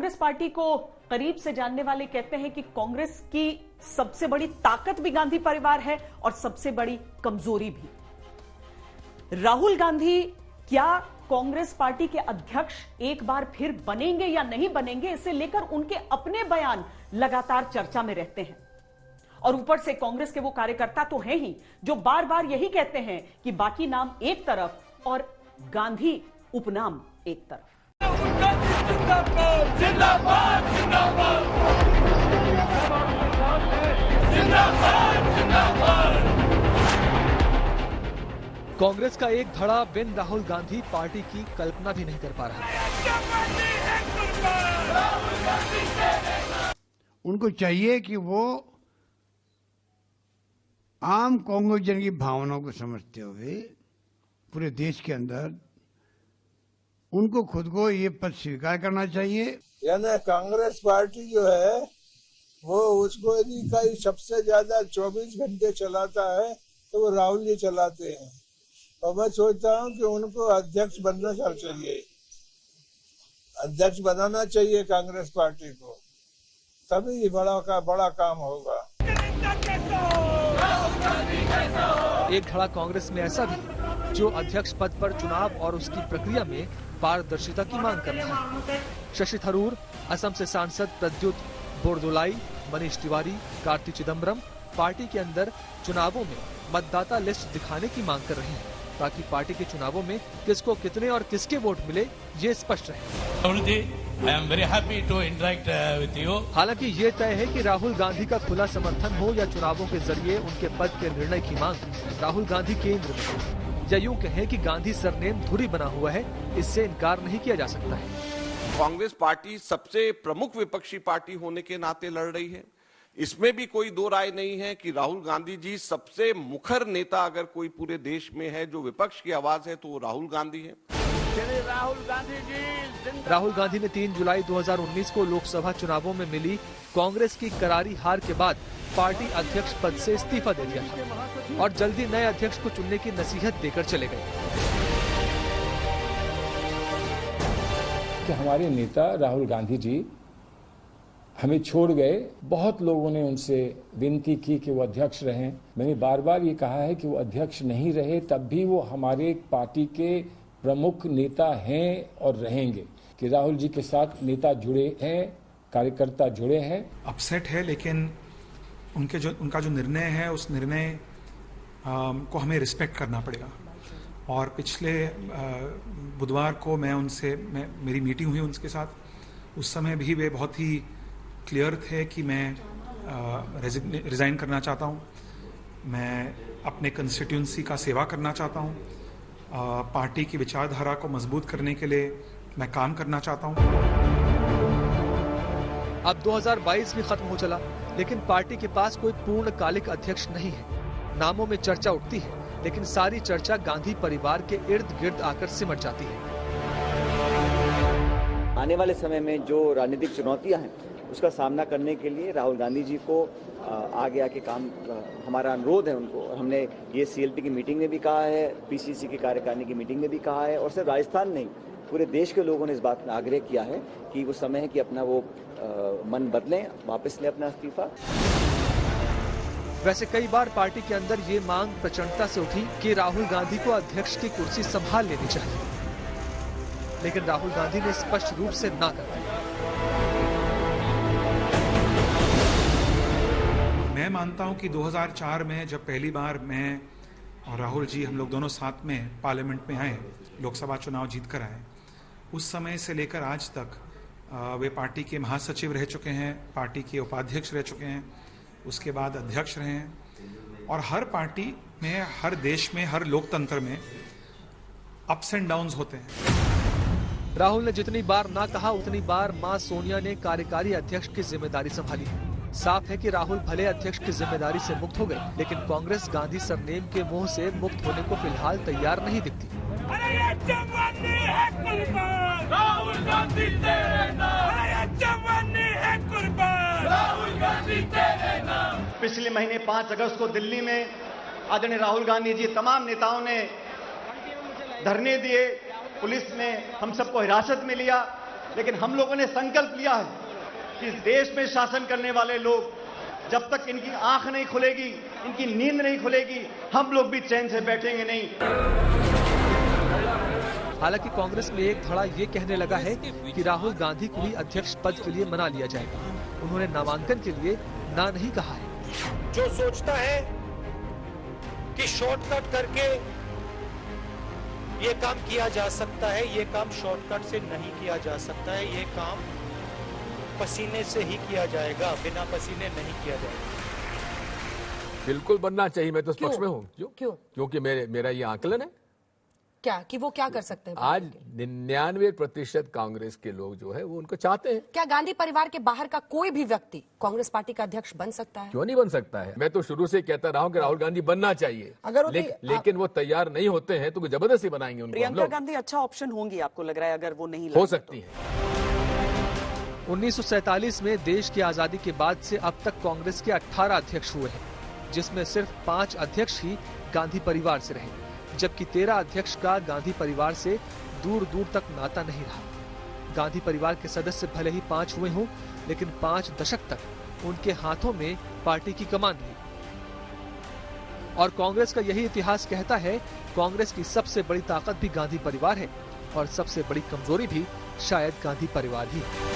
Congress party को करीब से जानने वाले कहते हैं कि कांग्रेस की सबसे बड़ी ताकत भी गांधी परिवार है और सबसे बड़ी कमजोरी भी। राहुल गांधी क्या कांग्रेस पार्टी के अध्यक्ष एक बार फिर बनेंगे या नहीं बनेंगे, इसे लेकर उनके अपने बयान लगातार चर्चा में रहते हैं। और ऊपर से कांग्रेस के वो कार्यकर्ता तो हैं ही जो बार बार यही कहते हैं कि बाकी नाम एक तरफ और गांधी उपनाम एक तरफ। जिंदाबाद जिंदाबाद जिंदाबाद जिंदाबाद। कांग्रेस का एक धड़ा बिन राहुल गांधी पार्टी की कल्पना भी नहीं कर पा रहा है। उनको चाहिए कि वो आम कांग्रेस जन की भावनाओं को समझते हुए पूरे देश के अंदर उनको खुद को ये पद स्वीकार करना चाहिए। यानी कांग्रेस पार्टी जो है वो उसको यदि कई सबसे ज्यादा 24 घंटे चलाता है तो वो राहुल जी चलाते हैं। और मैं सोचता हूँ कि उनको अध्यक्ष बनना चाहिए, अध्यक्ष बनाना चाहिए कांग्रेस पार्टी को, तभी बड़ा काम होगा। एक धड़ा कांग्रेस में ऐसा भी है जो अध्यक्ष पद पर चुनाव और उसकी प्रक्रिया में पारदर्शिता की मांग कर रहा है। शशि थरूर, असम से सांसद प्रद्युत बोरदोलाई, मनीष तिवारी, कार्ति चिदम्बरम पार्टी के अंदर चुनावों में मतदाता लिस्ट दिखाने की मांग कर रहे हैं ताकि पार्टी के चुनावों में किसको कितने और किसके वोट मिले ये स्पष्ट रहे। I am very happy to interact with you. हालांकि ये तय है कि राहुल गांधी का खुला समर्थन हो या चुनावों के जरिए उनके पद के निर्णय की मांग, राहुल गांधी केंद्र में हो। या यूं कहें कि गांधी सरनेम धुरी बना हुआ है, इससे इनकार नहीं किया जा सकता है। कांग्रेस पार्टी सबसे प्रमुख विपक्षी पार्टी होने के नाते लड़ रही है। इसमें भी कोई दो राय नहीं है कि राहुल गांधी जी सबसे मुखर नेता अगर कोई पूरे देश में है जो विपक्ष की आवाज है तो वो राहुल गांधी है। राहुल गांधी ने 3 जुलाई 2019 को लोकसभा चुनावों में मिली कांग्रेस की करारी हार के बाद पार्टी अध्यक्ष पद से इस्तीफा दे दिया था और जल्दी नए अध्यक्ष को चुनने की नसीहत देकर चले गए। कि हमारे नेता राहुल गांधी जी हमें छोड़ गए। बहुत लोगों ने उनसे विनती की कि वो अध्यक्ष रहें। मैंने बार बार ये कहा है कि वो अध्यक्ष नहीं रहे तब भी वो हमारे पार्टी के प्रमुख नेता हैं और रहेंगे, कि राहुल जी के साथ नेता जुड़े हैं, कार्यकर्ता जुड़े हैं। अपसेट है, लेकिन उनका जो निर्णय है उस निर्णय को हमें रिस्पेक्ट करना पड़ेगा। और पिछले बुधवार को मेरी मीटिंग हुई उनके साथ। उस समय भी वे बहुत ही क्लियर थे कि मैं रिजाइन करना चाहता हूँ, मैं अपने कंस्टिट्यूंसी का सेवा करना चाहता हूँ, पार्टी की विचारधारा को मजबूत करने के लिए मैं काम करना चाहता हूँ। अब 2022 भी खत्म हो चला, लेकिन पार्टी के पास कोई पूर्णकालिक अध्यक्ष नहीं है। नामों में चर्चा उठती है, लेकिन सारी चर्चा गांधी परिवार के इर्द गिर्द आकर सिमट जाती है। आने वाले समय में जो राजनीतिक चुनौतियां हैं उसका सामना करने के लिए राहुल गांधी जी को आगे आके काम, हमारा अनुरोध है उनको। और हमने ये सीएलपी की मीटिंग में भी कहा है, पीसीसी की कार्यकारिणी की मीटिंग में भी कहा है, और सिर्फ राजस्थान नहीं पूरे देश के लोगों ने इस बात में आग्रह किया है कि वो समय है कि अपना वो मन बदलें, वापस लें अपना इस्तीफा। वैसे कई बार पार्टी के अंदर ये मांग प्रचंडता से उठी कि राहुल गांधी को अध्यक्ष की कुर्सी संभाल लेनी चाहिए, लेकिन राहुल गांधी ने स्पष्ट रूप से ना कर दी। मैं मानता हूं कि 2004 में जब पहली बार मैं और राहुल जी हम लोग दोनों साथ में पार्लियामेंट में आए, लोकसभा चुनाव जीत कर आए, उस समय से लेकर आज तक वे पार्टी के महासचिव रह चुके हैं, पार्टी के उपाध्यक्ष रह चुके हैं, उसके बाद अध्यक्ष रहे हैं। और हर पार्टी में, हर देश में, हर लोकतंत्र में अप्स एंड डाउन्स होते हैं। राहुल ने जितनी बार ना कहा उतनी बार मां सोनिया ने कार्यकारी अध्यक्ष की जिम्मेदारी संभाली है। साफ है कि राहुल भले अध्यक्ष की जिम्मेदारी से मुक्त हो गए, लेकिन कांग्रेस गांधी सरनेम के मोह से मुक्त होने को फिलहाल तैयार नहीं दिखती। अरे ये जवानी है कुर्बान, राहुल गांधी तेरे नाम। अरे ये जवानी है कुर्बान, राहुल गांधी तेरे नाम। पिछले महीने 5 अगस्त को दिल्ली में आदरणीय राहुल गांधी जी तमाम नेताओं ने धरने दिए, पुलिस ने हम सबको हिरासत में लिया, लेकिन हम लोगों ने संकल्प लिया है कि इस देश में शासन करने वाले लोग जब तक इनकी आंख नहीं खुलेगी, इनकी नींद नहीं खुलेगी, हम लोग भी चैन से बैठेंगे नहीं। हालांकि कांग्रेस में एक धड़ा ये कहने लगा है कि राहुल गांधी को ही अध्यक्ष पद के लिए मना लिया जाएगा। उन्होंने नामांकन के लिए ना नहीं कहा है। जो सोचता है कि शॉर्टकट करके ये काम किया जा सकता है, ये काम शॉर्टकट से नहीं किया जा सकता है, ये काम पसीने से ही किया जाएगा, बिना पसीने नहीं किया जाएगा। बिल्कुल बनना चाहिए, मैं तो पक्ष में हूँ। क्यों? क्योंकि मेरा ये आकलन है क्या कि वो क्या कर सकते हैं। आज 99% कांग्रेस के लोग जो है वो उनको चाहते हैं। क्या गांधी परिवार के बाहर का कोई भी व्यक्ति कांग्रेस पार्टी का अध्यक्ष बन सकता है? क्यों नहीं बन सकता है। मैं तो शुरू से कहता रहा हूँ कि राहुल गांधी बनना चाहिए, अगर लेकिन वो तैयार नहीं होते हैं तो जबरदस्ती बनाएंगे उनको। प्रियंका गांधी अच्छा ऑप्शन होंगी, आपको लग रहा है, अगर वो नहीं हो सकती है। 1947 में देश की आजादी के बाद से अब तक कांग्रेस के 18 अध्यक्ष हुए हैं, जिसमें सिर्फ 5 अध्यक्ष ही गांधी परिवार से रहे, जबकि 13 अध्यक्ष का गांधी परिवार से दूर दूर तक नाता नहीं रहा। गांधी परिवार के सदस्य भले ही 5 हुए हों, लेकिन 5 दशक तक उनके हाथों में पार्टी की कमान ली। और कांग्रेस का यही इतिहास कहता है, कांग्रेस की सबसे बड़ी ताकत भी गांधी परिवार है और सबसे बड़ी कमजोरी भी शायद गांधी परिवार ही है।